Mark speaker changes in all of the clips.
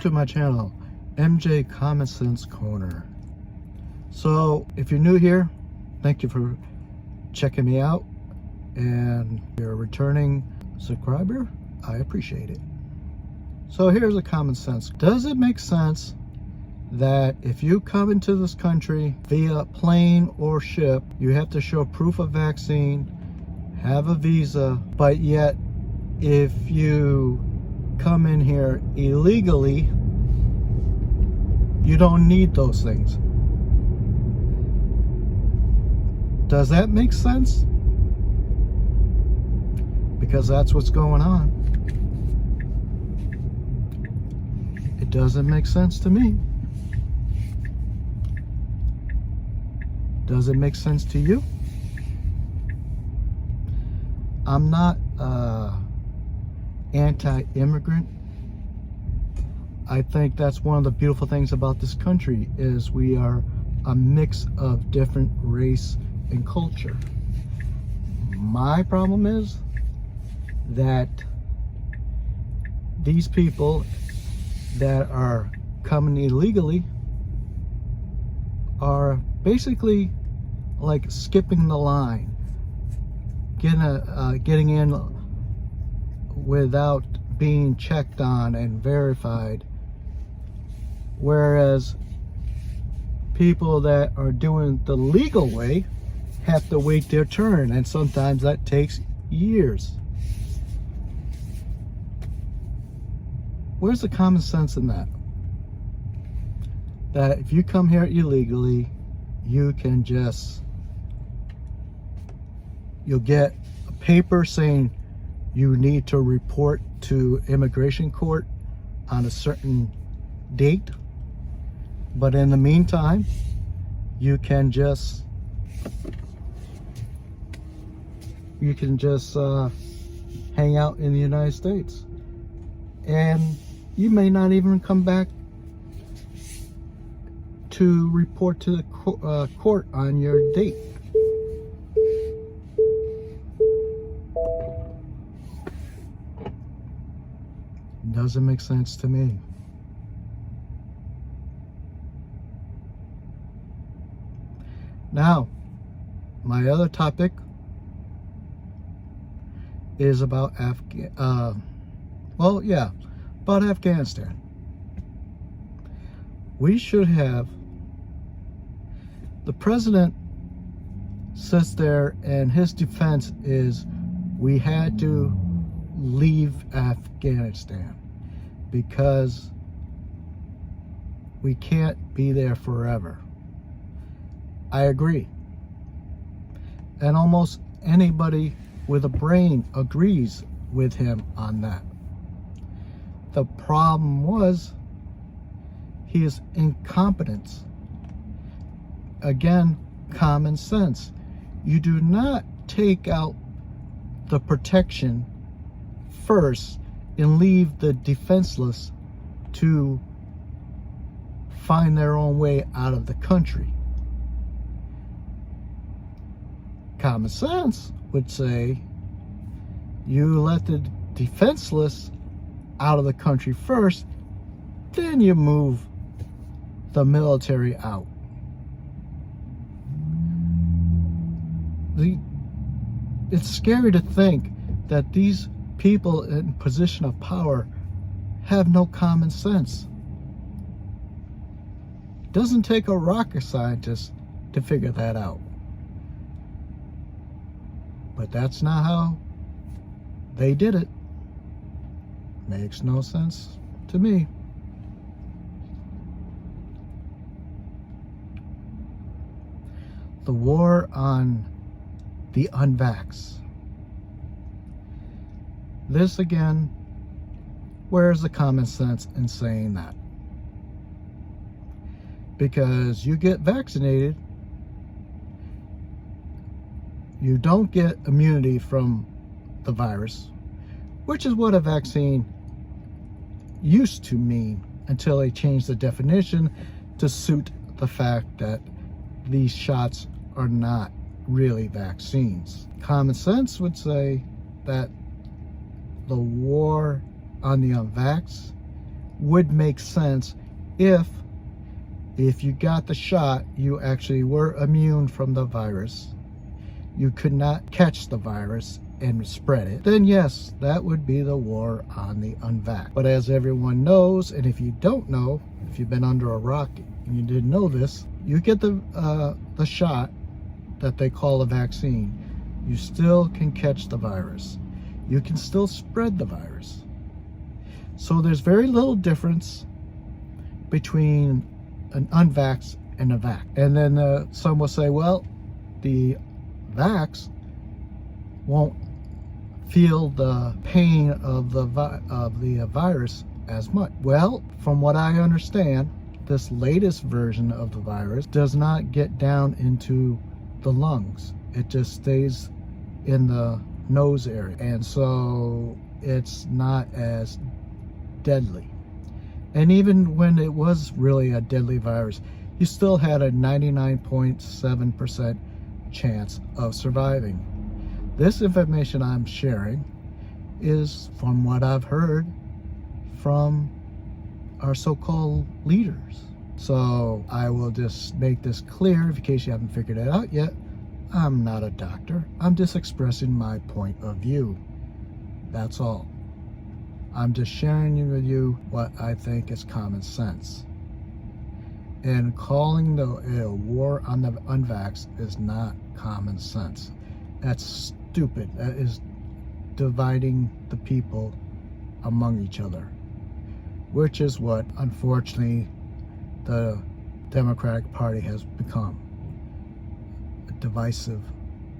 Speaker 1: to my channel, MJ Common Sense Corner. So if you're new here, thank you for checking me out, and if you're a returning subscriber, I appreciate it. So here's a common sense. Does it make sense that if you come into this country via plane or ship, you have to show proof of vaccine, have a visa, but yet if you come in here illegally, you don't need those things? Does that make sense? Because that's what's going on. It doesn't make sense to me. Does it make sense to you? I'm not anti-immigrant. I think that's one of the beautiful things about this country, is we are a mix of different race and culture. My problem is that these people that are coming illegally are basically like skipping the line, getting in without being checked on and verified, whereas people that are doing the legal way have to wait their turn, and sometimes that takes years. Where's the common sense in that? That if you come here illegally, you can just, you'll get a paper saying you need to report to immigration court on a certain date, but in the meantime, you can just hang out in the United States, and you may not even come back to report to the court on your date. Doesn't make sense to me. Now, my other topic is about about Afghanistan. We should have, the president sits there and his defense is we had to leave Afghanistan because we can't be there forever. I agree. And almost anybody with a brain agrees with him on that. The problem was his incompetence. Again, common sense. You do not take out the protection first and leave the defenseless to find their own way out of the country. Common sense would say you let the defenseless out of the country first, then you move the military out. It's scary to think that these people in position of power have no common sense. It doesn't take a rocket scientist to figure that out. But that's not how they did it. Makes no sense to me. The war on the unvax. This again, where's the common sense in saying that? Because you get vaccinated, you don't get immunity from the virus, which is what a vaccine used to mean until they changed the definition to suit the fact that these shots are not really vaccines. Common sense would say that the war on the unvax would make sense if you got the shot, you actually were immune from the virus. You could not catch the virus and spread it. Then yes, that would be the war on the unvaxxed. But as everyone knows, and if you don't know, if you've been under a rock and you didn't know this, you get the shot that they call a vaccine. You still can catch the virus. You can still spread the virus. So there's very little difference between an unvaxxed and a vax. And then some will say, well, the vax won't feel the pain of the virus as much. Well, from what I understand, this latest version of the virus does not get down into the lungs. It just stays in the nose area, and so it's not as deadly. And even when it was really a deadly virus, you still had a 99.7% chance of surviving. This information I'm sharing is from what I've heard from our so-called leaders. So I will just make this clear in case you haven't figured it out yet. I'm not a doctor. I'm just expressing my point of view. That's all. I'm just sharing with you what I think is common sense. And calling a war on the unvaxxed is not common sense. That's stupid. That is dividing the people among each other, which is what, unfortunately, the Democratic Party has become. A divisive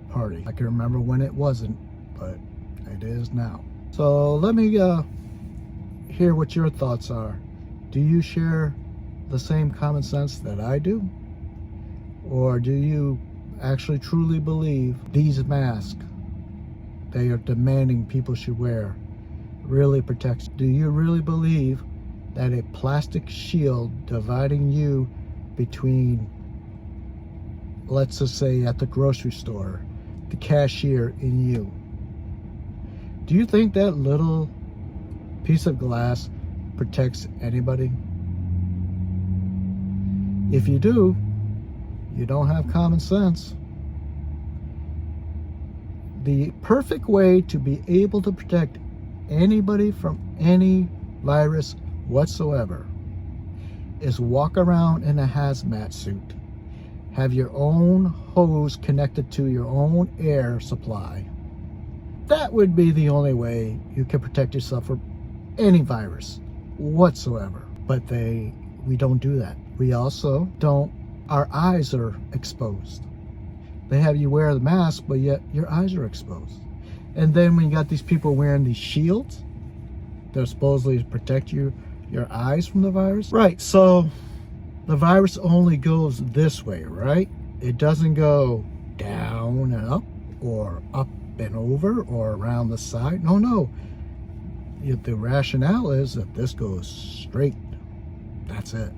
Speaker 1: party. I can remember when it wasn't, but it is now. So let me hear what your thoughts are. Do you share the same common sense that I do? Or do you actually truly believe these masks they are demanding people should wear really protects? Do you really believe that a plastic shield dividing you between, let's just say at the grocery store, the cashier and you, do you think that little piece of glass protects anybody? If you do, you don't have common sense. The perfect way to be able to protect anybody from any virus whatsoever is walk around in a hazmat suit. Have your own hose connected to your own air supply. That would be the only way you can protect yourself from any virus whatsoever. But we don't do that. We also don't, our eyes are exposed. They have you wear the mask, but yet your eyes are exposed. And then when you got these people wearing these shields, they're supposedly to protect your eyes from the virus. Right, so the virus only goes this way, right? It doesn't go down and up, or up and over, or around the side. No. The rationale is that this goes straight. That's it.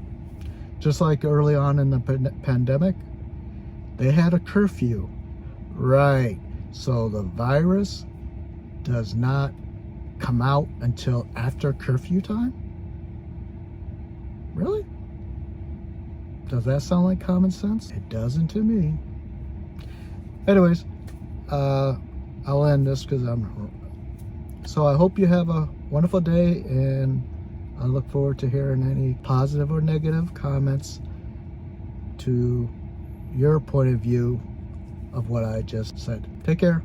Speaker 1: Just like early on in the pandemic, they had a curfew. Right. So the virus does not come out until after curfew time? Really? Does that sound like common sense? It doesn't to me. Anyways, I'll end this because so I hope you have a wonderful day, and I look forward to hearing any positive or negative comments to your point of view of what I just said. Take care.